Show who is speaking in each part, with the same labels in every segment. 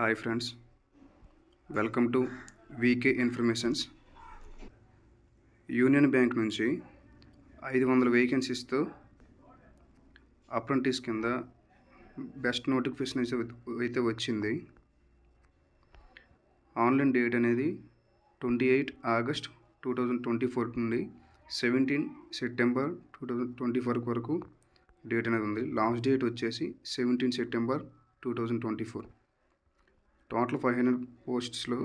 Speaker 1: Hi friends, welcome to VK informations. Union bank నుంచి 500 వేకెన్సీస్తో apprentice కింద బెస్ట్ నోటిఫికేషన్ అయితే వచ్చింది. ఆన్లైన్ డేట్ అనేది 28 ఆగస్ట్ 2024 నుండి 17 సెప్టెంబర్ 2024 వరకు డేట్ అనేది ఉంది. లాస్ట్ డేట్ వచ్చేసి 17 సెప్టెంబర్ 2024. టోటల్ 500 పోస్ట్స్లో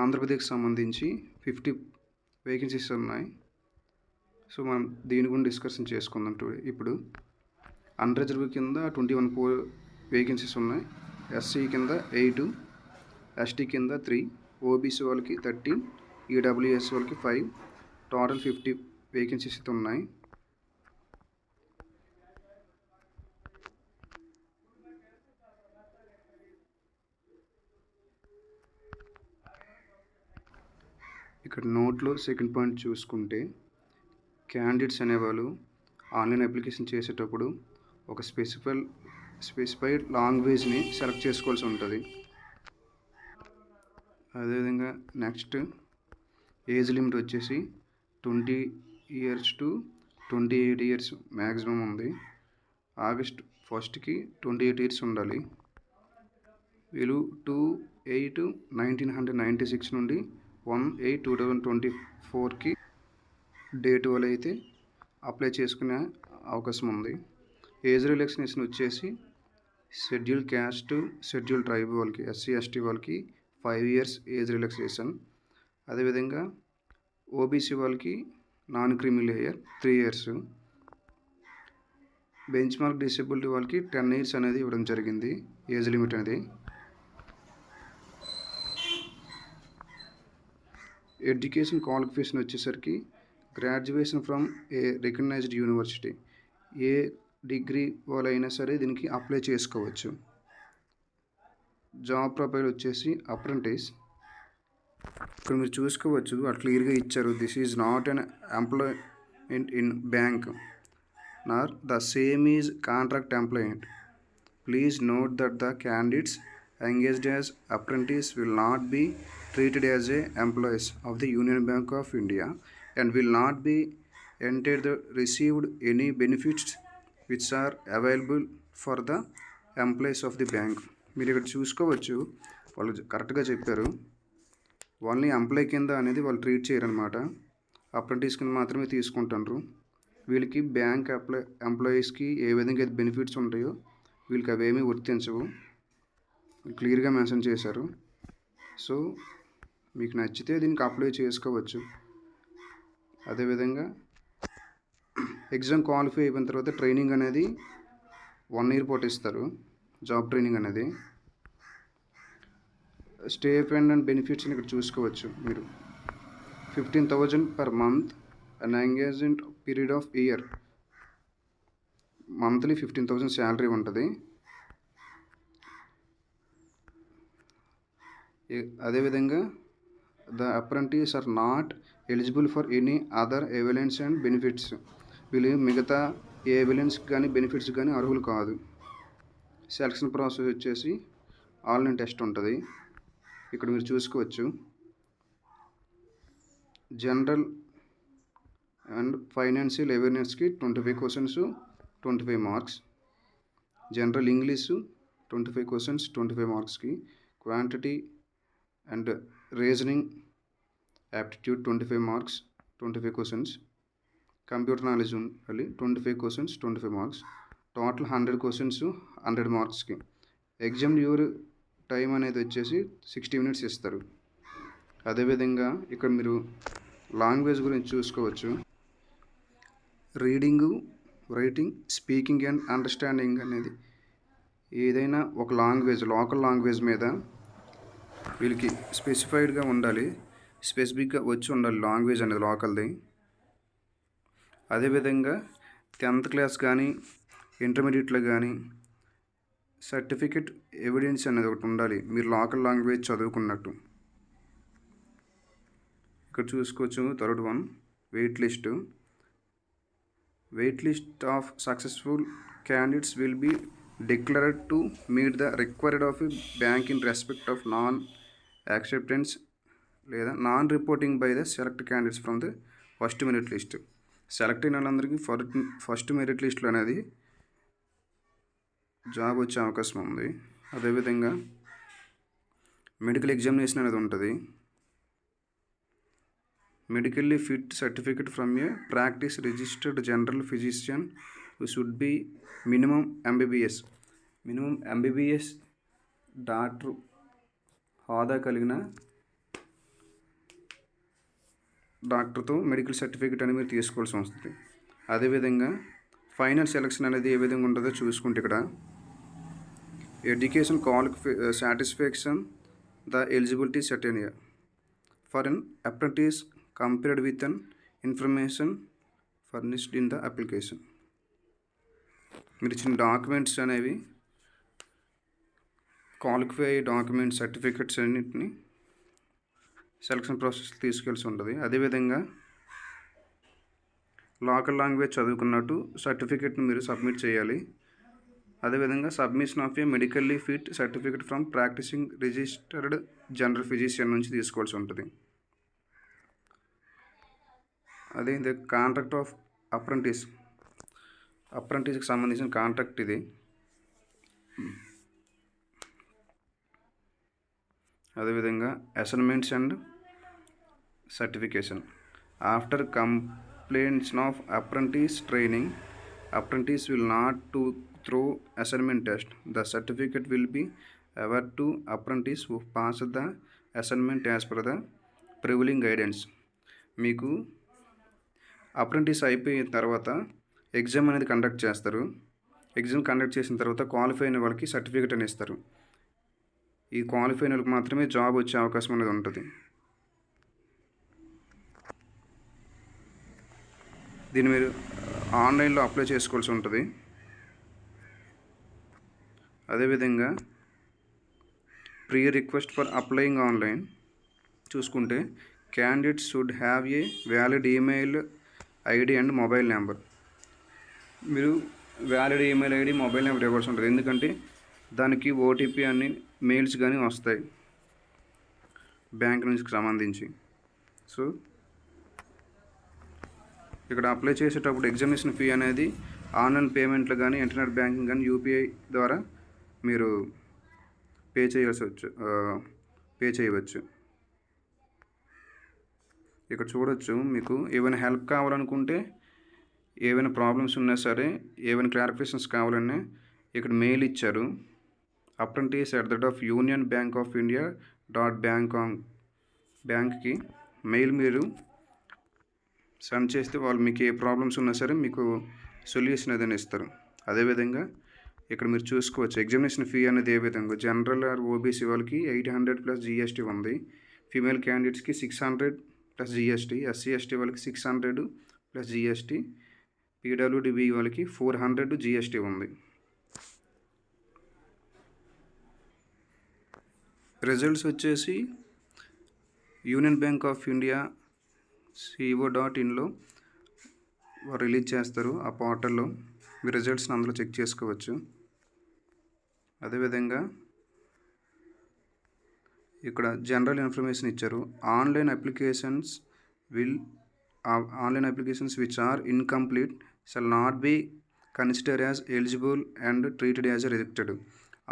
Speaker 1: ఆంధ్రప్రదేశ్కి సంబంధించి 50 వేకెన్సీస్ ఉన్నాయి. సో మనం దీని గురించి డిస్కషన్ చేసుకుందాం. ఇప్పుడు అన్రిజర్వ్ కింద 21 వేకెన్సీస్ ఉన్నాయి. ఎస్సీ కింద 8, ఎస్టీ కింద 3, ఓబీసీ వాళ్ళకి 13, ఈడబ్ల్యూఎస్ వాళ్ళకి 5, టోటల్ 50 వేకెన్సీస్ అయితే ఉన్నాయి. ఇక్కడ నోట్లో సెకండ్ పాయింట్ చూసుకుంటే, క్యాండిడేట్స్ అనేవాళ్ళు ఆన్లైన్ అప్లికేషన్ చేసేటప్పుడు ఒక స్పెసిఫైడ్ లాంగ్వేజ్ని సెలెక్ట్ చేసుకోవాల్సి ఉంటుంది. అదేవిధంగా నెక్స్ట్ ఏజ్ లిమిట్ వచ్చేసి 20 years to 28 years మ్యాక్సిమం ఉంది. ఆగస్ట్ 1st 28 years ఉండాలి. వీళ్ళు 2/8/1996 నుండి 1/8/2024 డేట్ వల్ల అయితే అప్లై చేసుకునే అవకాశం ఉంది. ఏజ్ రిలాక్సేషన్ వచ్చేసి షెడ్యూల్ క్యాస్ట్, షెడ్యూల్ ట్రైబ్ వాళ్ళకి, ఎస్సీ ఎస్టీ వాళ్ళకి 5 years ఏజ్ రిలాక్సేషన్. అదేవిధంగా ఓబీసీ వాళ్ళకి non creamy layer 3 years. Bench mark disability వాళ్ళకి 10 years అనేది ఇవ్వడం జరిగింది ఏజ్ లిమిట్ అనేది. ఎడ్యుకేషన్ క్వాలిఫికేషన్ వచ్చేసరికి graduation from a recognised university. ఏ డిగ్రీ వాళ్ళైనా సరే దీనికి అప్లై చేసుకోవచ్చు. జాబ్ ప్రొఫైల్ వచ్చేసి అప్రెంటిస్. ఇక్కడ మీరు చూసుకోవచ్చు, అట్లా క్లియర్గా ఇచ్చారు. This is not unemployment in bank nor the same is contract employment. Please note that the candidates engaged as apprentice will not be treated as a employees of the Union Bank of India and will not be received any benefits which are available for the employees of the bank. మీరు ఇక్కడ చూసుకోవచ్చు, వాళ్ళు కరెక్ట్గా చెప్పారు. వాళ్ళని employee కింద అనేది వాళ్ళు ట్రీట్ చేయరనమాట. అప్రెంటిస్ కింద మాత్రమే తీసుకుంటారు. వీళ్ళకి బ్యాంక్ ఎంప్లాయీస్కి ఏ విధంగా అయితే బెనిఫిట్స్ ఉంటాయో వీళ్ళకి అవేమీ వర్తించవు. క్లియర్గా మెన్షన్ చేశారు. సో మీకు నచ్చితే దీనికి అప్లై చేసుకోవచ్చు. అదేవిధంగా ఎగ్జామ్ క్వాలిఫై అయిపోయిన తర్వాత ట్రైనింగ్ అనేది 1 year పాటు ఇస్తారు. జాబ్ ట్రైనింగ్ అనేది. స్టేఫండ్ అండ్ బెనిఫిట్స్ని ఇక్కడ చూసుకోవచ్చు మీరు. 15,000 per month and engagement period of year. Monthly 15,000 salary ఉంటుంది. అదేవిధంగా the apprentice are not eligible for any other allowances and benefits. వీళ్ళు మిగతా ఏ ఎవిలెన్స్ కానీ బెనిఫిట్స్ కానీ అర్హులు కాదు. సెలక్షన్ ప్రాసెస్ వచ్చేసి ఆన్లైన్ టెస్ట్ ఉంటుంది. ఇక్కడ మీరు చూసుకోవచ్చు. జనరల్ అండ్ ఫైనాన్షియల్ అవేర్నెస్కి 25 questions 25 marks. General English 25 questions 25 marksకి. Quantity and reasoning aptitude 25 marks 25 questions. Computer knowledge ఉండాలి 25 questions 25 marks. Total 100 questions 100 marksకి. Exam డ్యూర్ time అనేది వచ్చేసి 60 minutes ఇస్తారు. అదేవిధంగా ఇక్కడ మీరు లాంగ్వేజ్ గురించి చూసుకోవచ్చు. Reading, writing, speaking and understanding అనేది ఏదైనా ఒక లాంగ్వేజ్, లోకల్ లాంగ్వేజ్ మీద వీళ్ళకి స్పెసిఫైడ్గా ఉండాలి, స్పెసిఫిక్గా వచ్చి ఉండాలి లాంగ్వేజ్ అనేది లోకల్ది. అదేవిధంగా 10th class కానీ ఇంటర్మీడియట్లో కానీ సర్టిఫికెట్ ఎవిడెన్స్ అనేది ఒకటి ఉండాలి మీరు లోకల్ లాంగ్వేజ్ చదువుకున్నట్టు. ఇక్కడ చూసుకోవచ్చు. Third one wait list. Wait list of successful candidates will be declared to meet the required of a bank in respect of non-acceptance లేదా non reporting by the select candidates from the first merit list. Select అయిన వాళ్ళందరికీ first merit లిస్ట్లో అనేది job వచ్చే అవకాశం ఉంది. అదేవిధంగా medical examination అనేది ఉంటుంది. Medically fit certificate from A practice registered general physician who should be minimum MBBS doctor హోదా కలిగిన డాక్టర్తో మెడికల్ సర్టిఫికేట్ అనేది మీరు తీసుకోవాల్సి వస్తుంది. అదేవిధంగా ఫైనల్ సెలక్షన్ అనేది ఏ విధంగా ఉంటుందో చూసుకుంటే ఇక్కడ ఎడ్యుకేషన్ సాటిస్ఫాక్షన్ ద ఎలిజిబిలిటీ సెటెనియా for an apprentice compared with an information furnished in the application. మీరు ఇచ్చిన డాక్యుమెంట్స్ అనేవి క్వాలిఫై డాక్యుమెంట్ సర్టిఫికెట్స్ అన్నింటినీ సెలక్షన్ ప్రాసెస్ తీసుకెళ్ళి ఉంటుంది. అదేవిధంగా లోకల్ లాంగ్వేజ్ చదువుకున్నట్టు సర్టిఫికేట్ని మీరు సబ్మిట్ చేయాలి. అదేవిధంగా submission of a medically fit certificate from practising registered general physician నుంచి తీసుకోవాల్సి ఉంటుంది. అదే ఇది కాంట్రాక్ట్ ఆఫ్ అప్రెంటిస్కి సంబంధించిన కాంట్రాక్ట్ ఇది. అదేవిధంగా assignments and certification after completion of apprentice training apprentice will not to throw assignment test. The certificate will be awarded to apprentice who passed the assignment as per the prevailing guidance. మీకు apprentice అయిపోయిన తర్వాత exam అనేది conduct చేస్తారు. Exam conduct చేసిన తర్వాత qualify అయిన వాళ్ళకి certificate అని ఇస్తారు. ఈ క్వాలిఫై అయిన వాళ్ళకి మాత్రమే జాబ్ వచ్చే అవకాశం అనేది ఉంటుంది. దీన్ని మీరు ఆన్లైన్లో అప్లై చేసుకోవాల్సి ఉంటుంది. అదేవిధంగా pre request for applying online చూసుకుంటే candidates should have a valid email ID and mobile number. మీరు valid email ID mobile number ఇవ్వాల్సి ఉంటుంది. ఎందుకంటే దానికి ఓటీపీ అన్ని మెయిల్స్ కానీ వస్తాయి బ్యాంక్ నుంచి సంబంధించి. సో ఇక్కడ అప్లై చేసేటప్పుడు ఎగ్జామినేషన్ ఫీ అనేది ఆన్లైన్ పేమెంట్లు కానీ ఇంటర్నెట్ బ్యాంకింగ్ కానీ యూపీఐ ద్వారా మీరు పే చేయవచ్చు. ఇక్కడ చూడొచ్చు, మీకు ఏమైనా హెల్ప్ కావాలనుకుంటే, ఏమైనా ప్రాబ్లమ్స్ ఉన్నా సరే, ఏమైనా క్లారిఫికేషన్స్ కావాలన్నా ఇక్కడ మెయిల్ ఇచ్చారు. apprentice@unionbankofindia.bank.బ్యాంక్కి మెయిల్ మీరు సెండ్ చేస్తే వాళ్ళు మీకు ఏ ప్రాబ్లమ్స్ ఉన్నా సరే మీకు సొల్యూషన్ ఏదైనా ఇస్తారు. అదేవిధంగా ఇక్కడ మీరు చూసుకోవచ్చు ఎగ్జామినేషన్ ఫీ అనేది ఏ విధంగా జనరల్ ఆర్ ఓబీసీ వాళ్ళకి 800 ప్లస్ జీఎస్టీ ఉంది. ఫీమేల్ క్యాండిడేట్స్కి 600 ప్లస్ జీఎస్టీ, ఎస్సీ ఎస్టీ వాళ్ళకి 600 ప్లస్ జీఎస్టీ, పీడబ్ల్యూడిబి వాళ్ళకి 400 జీఎస్టీ ఉంది. రిజల్ట్స్ వచ్చేసి యూనియన్ బ్యాంక్ ఆఫ్ ఇండియా co.inలో రిలీజ్ చేస్తారు. ఆ పోర్టల్లో మీ రిజల్ట్స్ని అందులో చెక్ చేసుకోవచ్చు. అదేవిధంగా ఇక్కడ జనరల్ ఇన్ఫర్మేషన్ ఇచ్చారు. Online applications which are incomplete shall not be consider as eligible and treated as rejected.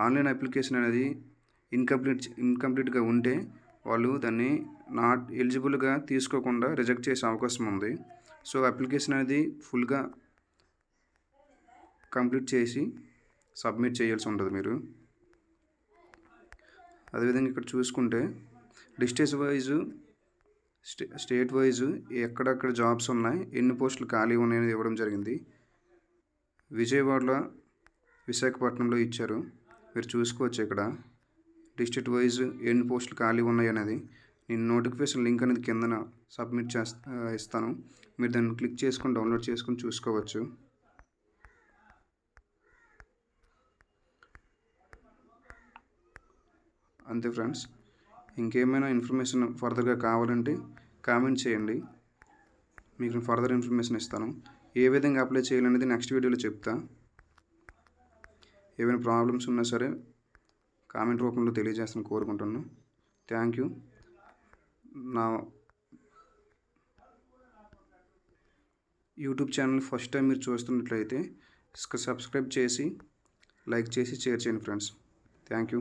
Speaker 1: Online application అనేది ఇన్కంప్లీట్గా ఉంటే వాళ్ళు దాన్ని నాట్ ఎలిజిబుల్గా తీసుకోకుండా రిజెక్ట్ చేసే అవకాశం ఉంది. సో అప్లికేషన్ అనేది ఫుల్గా కంప్లీట్ చేసి సబ్మిట్ చేయాల్సి ఉంటుంది మీరు. అదేవిధంగా ఇక్కడ చూసుకుంటే డిస్ట్రిక్ట్ వైజు స్టేట్ వైజు ఎక్కడెక్కడ జాబ్స్ ఉన్నాయి, ఎన్ని పోస్టులు ఖాళీ ఉన్నాయని ఇవ్వడం జరిగింది. విజయవాడలో, విశాఖపట్నంలో ఇచ్చారు. మీరు చూసుకోవచ్చు ఇక్కడ డిస్ట్రిక్ట్ వైజ్ ఎన్ని పోస్టులు ఖాళీ ఉన్నాయి అనేది. నేను నోటిఫికేషన్ లింక్ అనేది కిందన ఇస్తాను. మీరు దాన్ని క్లిక్ చేసుకొని డౌన్లోడ్ చేసుకొని చూసుకోవచ్చు. అంతే ఫ్రెండ్స్. ఇంకేమైనా ఇన్ఫర్మేషన్ ఫర్దర్గా కావాలంటే కామెంట్ చేయండి, మీకు ఫర్దర్ ఇన్ఫర్మేషన్ ఇస్తాను. ఏ విధంగా అప్లై చేయాలనేది నెక్స్ట్ వీడియోలో చెప్తా. ఏమైనా ప్రాబ్లమ్స్ ఉన్నా సరే కామెంట్ రూపంలో తెలియజేస్తాను కోరుకుంటున్నాను. Thank you. నా యూట్యూబ్ ఛానల్ ఫస్ట్ టైం మీరు చూస్తున్నట్లయితే సబ్స్క్రైబ్ చేసి లైక్ చేసి షేర్ చేయండి ఫ్రెండ్స్. Thank you.